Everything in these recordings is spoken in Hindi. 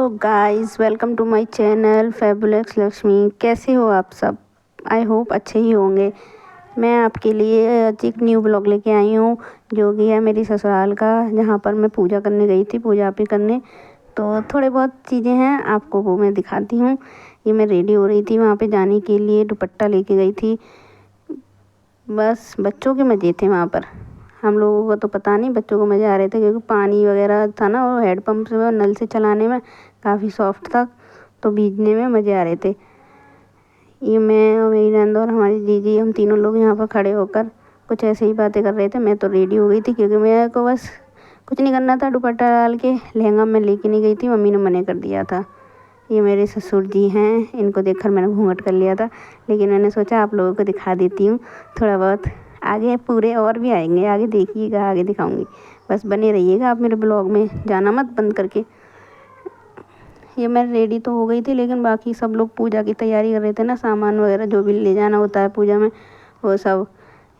Guys, welcome to my channel fabulous Lakshmi. कैसे हो आप सब? आई होप अच्छे ही होंगे। मैं आपके लिए आज एक न्यू ब्लॉग लेके आई हूँ, जो कि है मेरी ससुराल का, जहाँ पर मैं पूजा करने गई थी, पूजा भी करने। तो थोड़े बहुत चीज़ें हैं, आपको वो मैं दिखाती हूँ। ये मैं रेडी हो रही थी वहाँ पे जाने के लिए, दुपट्टा लेके गई थी। बस बच्चों के मज़े थे वहाँ पर। हम लोगों को तो पता नहीं, बच्चों को मज़े आ रहे थे, क्योंकि पानी वगैरह था ना, वो हैंडपम्प से नल से चलाने में काफ़ी सॉफ्ट था, तो भीगने में मज़े आ रहे थे। ये मैं और मेरी नंद और हमारी जीजी, हम तीनों लोग यहाँ पर खड़े होकर कुछ ऐसे ही बातें कर रहे थे। मैं तो रेडी हो गई थी, क्योंकि मेरे को बस कुछ नहीं करना था। दुपट्टा डाल के लहंगा मैं लेके नहीं गई थी, मम्मी ने मना कर दिया था। ये मेरे ससुर जी हैं, इनको देखकर मैंने घूंघट कर लिया था, लेकिन मैंने सोचा आप लोगों को दिखा देती हूँ थोड़ा बहुत। आगे पूरे और भी आएंगे, आगे देखिएगा, आगे दिखाऊंगी। बस बने रहिएगा आप मेरे ब्लॉग में, जाना मत बंद करके। ये मैं रेडी तो हो गई थी, लेकिन बाकी सब लोग पूजा की तैयारी कर रहे थे ना, सामान वगैरह जो भी ले जाना होता है पूजा में, वो सब।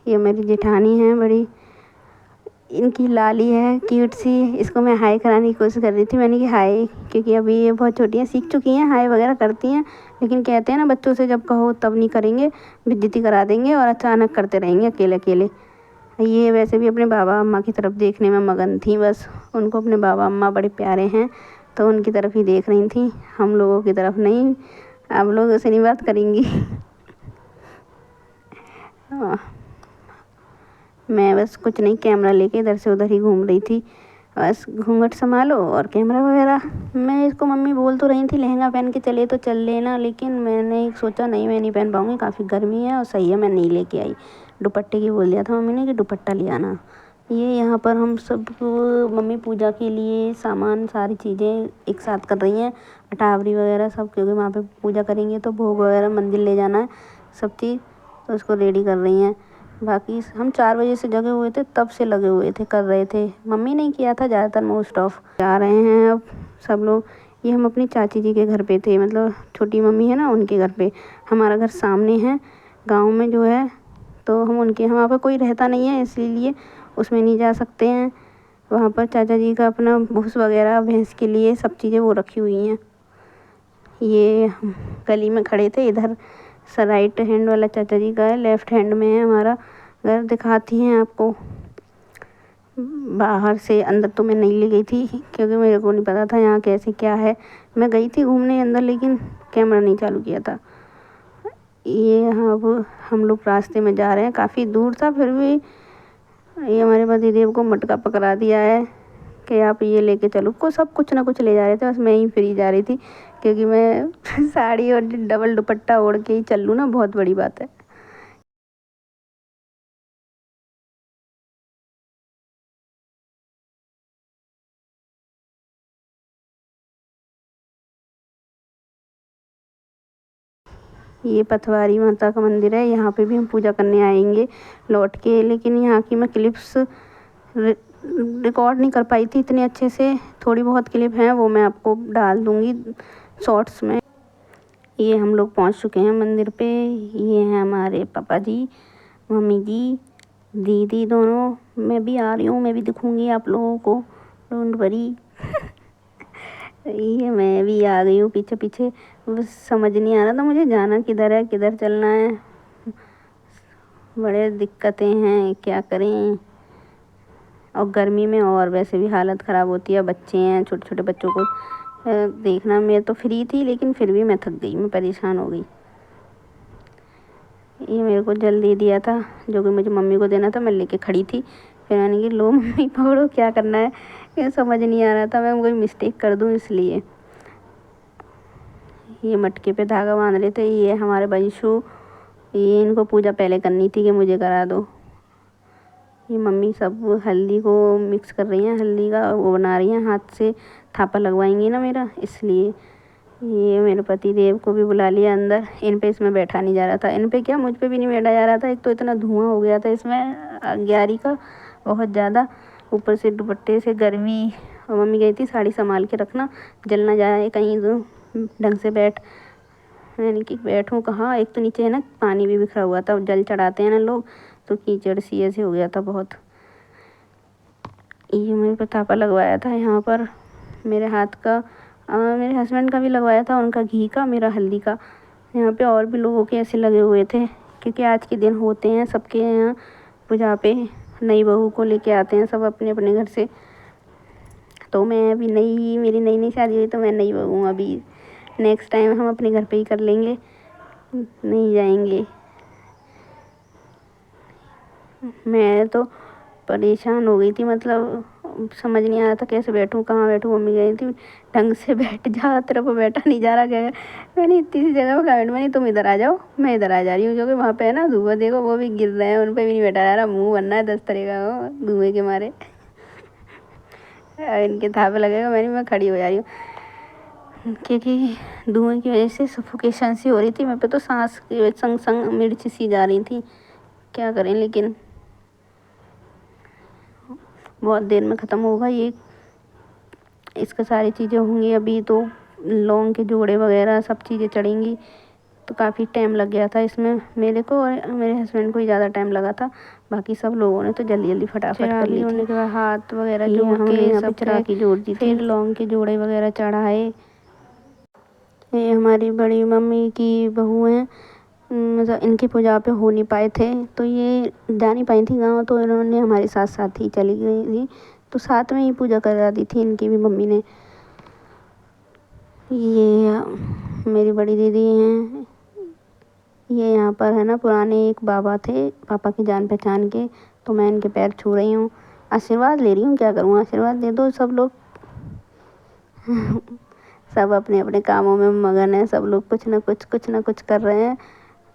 ये मेरी जेठानी है बड़ी, इनकी लाली है क्यूट सी, इसको मैं हाय कराने की कोशिश कर रही थी। मैंने कि हाय, क्योंकि अभी ये बहुत छोटी हैं, सीख चुकी हैं, हाय वगैरह करती हैं, लेकिन कहते हैं ना बच्चों से जब कहो तब नहीं करेंगे, बेइज्जती करा देंगे और अचानक करते रहेंगे अकेले अकेले। ये वैसे भी अपने बाबा अम्मा की तरफ देखने में मगन थी, बस उनको अपने बाबा अम्मा बड़े प्यारे हैं, तो उनकी तरफ ही देख रही थी, हम लोगों की तरफ नहीं। आप लोगों से नहीं बात करेंगी। मैं बस कुछ नहीं, कैमरा लेके इधर से उधर ही घूम रही थी, बस घूंघट संभालो और कैमरा वगैरह। मैं इसको मम्मी बोल तो रही थी लहंगा पहन के चले तो चल लेना, लेकिन मैंने सोचा नहीं, मैं नहीं पहन पाऊँगी, काफ़ी गर्मी है और सही है मैं नहीं लेके आई। दुपट्टे की बोल दिया था मम्मी ने कि दुपट्टा ले आना। ये यहाँ पर हम सब मम्मी पूजा के लिए सामान, सारी चीज़ें एक साथ कर रही हैं, अटावरी वगैरह सब, क्योंकि वहाँ पे पूजा करेंगे तो भोग वगैरह मंदिर ले जाना है, सब चीज़, तो उसको रेडी कर रही हैं। बाकी हम 4 बजे से जगे हुए थे, तब से लगे हुए थे, कर रहे थे। मम्मी ने किया था ज़्यादातर, मोस्ट ऑफ। जा रहे हैं अब सब लोग। ये हम अपनी चाची जी के घर पे थे, मतलब छोटी मम्मी है ना, उनके घर पे। हमारा घर सामने है गांव में जो है, तो हम उनके, वहाँ पर कोई रहता नहीं है, इसलिए उसमें नहीं जा सकते हैं। वहाँ पर चाचा जी का अपना भूस वगैरह भैंस के लिए सब चीज़ें वो रखी हुई हैं। ये हम गली में खड़े थे, इधर राइट हैंड वाला चाचा जी का है, लेफ्ट हैंड में है हमारा घर। दिखाती हैं आपको बाहर से, अंदर तो मैं नहीं ले गई थी, क्योंकि मेरे को नहीं पता था यहाँ कैसे क्या है। मैं गई थी घूमने अंदर, लेकिन कैमरा नहीं चालू किया था। ये अब हम लोग रास्ते में जा रहे हैं, काफ़ी दूर था, फिर भी ये हमारे पतिदेव को मटका पकड़ा दिया है कि आप ये लेके चलो। को सब कुछ ना कुछ ले जा रहे थे, बस मैं ही फ्री जा रही थी, क्योंकि मैं साड़ी और डबल दुपट्टा ओढ़ के ही चल लूँ ना, बहुत बड़ी बात है। ये पथवारी माता का मंदिर है, यहाँ पे भी हम पूजा करने आएंगे लौट के, लेकिन यहाँ की मैं क्लिप्स रिकॉर्ड नहीं कर पाई थी इतने अच्छे से। थोड़ी बहुत क्लिप हैं, वो मैं आपको डाल दूँगी शॉर्ट्स में। ये हम लोग पहुँच चुके हैं मंदिर पे। ये हैं हमारे पापा जी, मम्मी जी, दीदी दोनों। मैं भी आ रही हूँ, मैं भी दिखूँगी आप लोगों को, डोंट वरी। ये मैं भी आ गई हूँ पीछे पीछे। बस समझ नहीं आ रहा था मुझे जाना किधर है, किधर चलना है, बड़े दिक्कतें हैं, क्या करें। और गर्मी में और वैसे भी हालत ख़राब होती है, बच्चे हैं, छोटे छोटे बच्चों को देखना। मैं तो फ्री थी, लेकिन फिर भी मैं थक गई, मैं परेशान हो गई। ये मेरे को जल दे दिया था, जो कि मुझे मम्मी को देना था, मैं लेके खड़ी थी। फिर मैंने कि लो मम्मी पकड़ो, क्या करना है। ये समझ नहीं आ रहा था मैं कोई मिस्टेक कर दूँ इसलिए। ये मटके पे धागा बांध रहे थे, ये हमारे बंशु, ये इनको पूजा पहले करनी थी कि मुझे करा दो। ये मम्मी सब हल्दी को मिक्स कर रही हैं, हल्दी का वो बना रही हैं, हाथ से थापा लगवाएंगी ना मेरा, इसलिए। ये मेरे पति देव को भी बुला लिया अंदर। इन पे इसमें बैठा नहीं जा रहा था, इन पे क्या, मुझ पे भी नहीं बैठा जा रहा था। एक तो इतना धुआं हो गया था इसमें ग्यारह का, बहुत ज़्यादा, ऊपर से दुपट्टे से गर्मी। और मम्मी गई थी साड़ी संभाल के रखना, जल ना जाए कहीं, तो ढंग से बैठ। मैंने कि बैठूँ कहाँ, एक तो नीचे है ना पानी भी बिखरा हुआ था, जल चढ़ाते हैं ना लोग, तो कीचड़ सी ऐसे हो गया था बहुत। ये मैंने पतापा लगवाया था यहाँ पर मेरे हाथ का, मेरे हस्बैंड का भी लगवाया था, उनका घी का, मेरा हल्दी का। यहाँ पे और भी लोगों के ऐसे लगे हुए थे, क्योंकि आज के दिन होते हैं सबके यहाँ पूजा पे। नई बहू को लेके आते हैं सब अपने अपने घर से। तो मैं अभी मेरी नई नई शादी हुई, तो मैं नई बहू हूँ अभी। नेक्स्ट टाइम हम अपने घर पे ही कर लेंगे, नहीं जाएंगे। मैं तो परेशान हो गई थी, मतलब समझ नहीं आ रहा था कैसे बैठूं, कहाँ बैठूं। मम्मी गई थी, ढंग से बैठ जा, तेरे को बैठा नहीं जा रहा। गया मैंने इतनी सी जगह पर कमेंट में, तुम इधर आ जाओ, मैं इधर आ जा रही हूँ। जो कि वहाँ पे है ना धुआं, देखो वो भी गिर रहे हैं, उन पर भी नहीं बैठा जा रहा। मुँह बनना है 10 तरह का वो धुएं के मारे। इनके थापे लगेगा, मैं खड़ी हो जा रही हूँ, क्योंकि धुएं की वजह से सफोकेशन सी हो रही थी। मेरे पे तो सांस के संग संग मिर्च सी जा रही थी। क्या करें, लेकिन बहुत देर में ख़त्म होगा ये। इसका सारी चीज़ें होंगी अभी, तो लौंग के जोड़े वगैरह सब चीज़ें चढ़ेंगी, तो काफ़ी टाइम लग गया था इसमें। मेरे को और मेरे हस्बैंड को ही ज़्यादा टाइम लगा था, बाकी सब लोगों ने तो जल्दी जल्दी फटाफट कर ली थी। के बाद हाथ वगैरह जोड़ के सब चिरागी जोड़ दी थी, फिर लौंग के जोड़े वगैरह चढ़ाए। ये हमारी बड़ी मम्मी की बहू हैं, मतलब इनकी पूजा पे हो नहीं पाए थे, तो ये जा नहीं पाई थी गाँव, तो इन्होंने हमारे साथ साथ ही चली गई थी, तो साथ में ही पूजा करा दी थी इनकी भी मम्मी ने। ये मेरी बड़ी दीदी हैं, ये यहाँ पर है ना, पुराने एक बाबा थे पापा की जान पहचान के, तो मैं इनके पैर छू रही हूँ, आशीर्वाद ले रही हूँ। क्या करूँ, आशीर्वाद दे दो सब लोग। सब अपने अपने कामों में मगन है, सब लोग कुछ ना कुछ कर रहे हैं।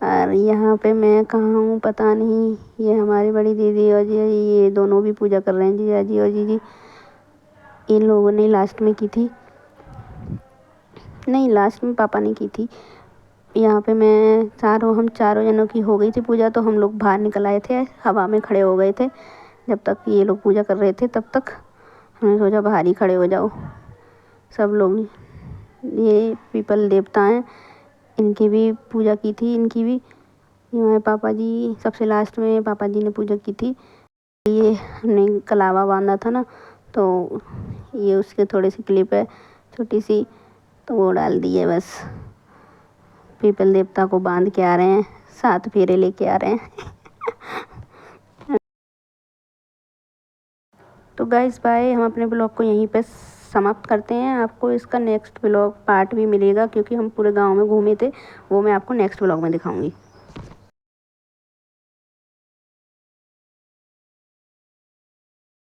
और यहाँ पे मैं कहाँ हूँ पता नहीं। ये हमारी बड़ी दीदी और जीजा जी, ये दोनों भी पूजा कर रहे हैं, जीजा जी और जीजी। इन लोगों ने लास्ट में की थी, नहीं लास्ट में पापा ने की थी। यहाँ पे हम चारों जनों की हो गई थी पूजा, तो हम लोग बाहर निकल आए थे, हवा में खड़े हो गए थे। जब तक ये लोग पूजा कर रहे थे, तब तक हमने सोचा बाहर ही खड़े हो जाओ सब लोग। ये पीपल देवता हैं, इनकी भी पूजा की थी, इनकी भी। ये हमारे पापा जी, सबसे लास्ट में पापा जी ने पूजा की थी। ये हमने कलावा बांधा था ना, तो ये उसके थोड़ी सी क्लिप है छोटी सी, तो वो डाल दी है बस। पीपल देवता को बांध के आ रहे हैं, 7 फेरे लेके आ रहे हैं। तो गाइस बाय, हम अपने ब्लॉग को यहीं पे समाप्त करते हैं। आपको इसका नेक्स्ट ब्लॉग पार्ट भी मिलेगा, क्योंकि हम पूरे गांव में घूमे थे, वो मैं आपको नेक्स्ट ब्लॉग में दिखाऊंगी।